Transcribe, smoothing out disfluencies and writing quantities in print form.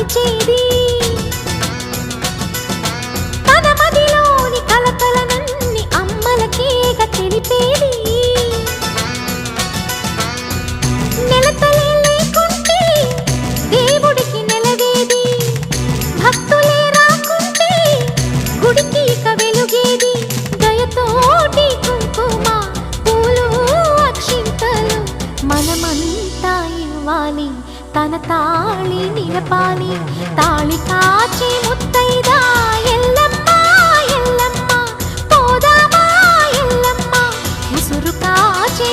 మరిచేది తన మదిలోని కలకలనన్ని అమ్మలకేగ తెలిపేది నెలతలే లేకుంటే దేవుడికి నెలవేది భక్తులే రాకుంటే గుడికి ఇక వెలుగేది దయతోటి కుంకుమ పూలు అక్షింతలు మనమంతా ఇవ్వాలి తన తాళి నిలపాలి తాళి కాచి ముత్తైదా ఎల్లమ్మ ఎల్లమ్మ పోదామా ఎల్లమ్మ ఉసురు కాచి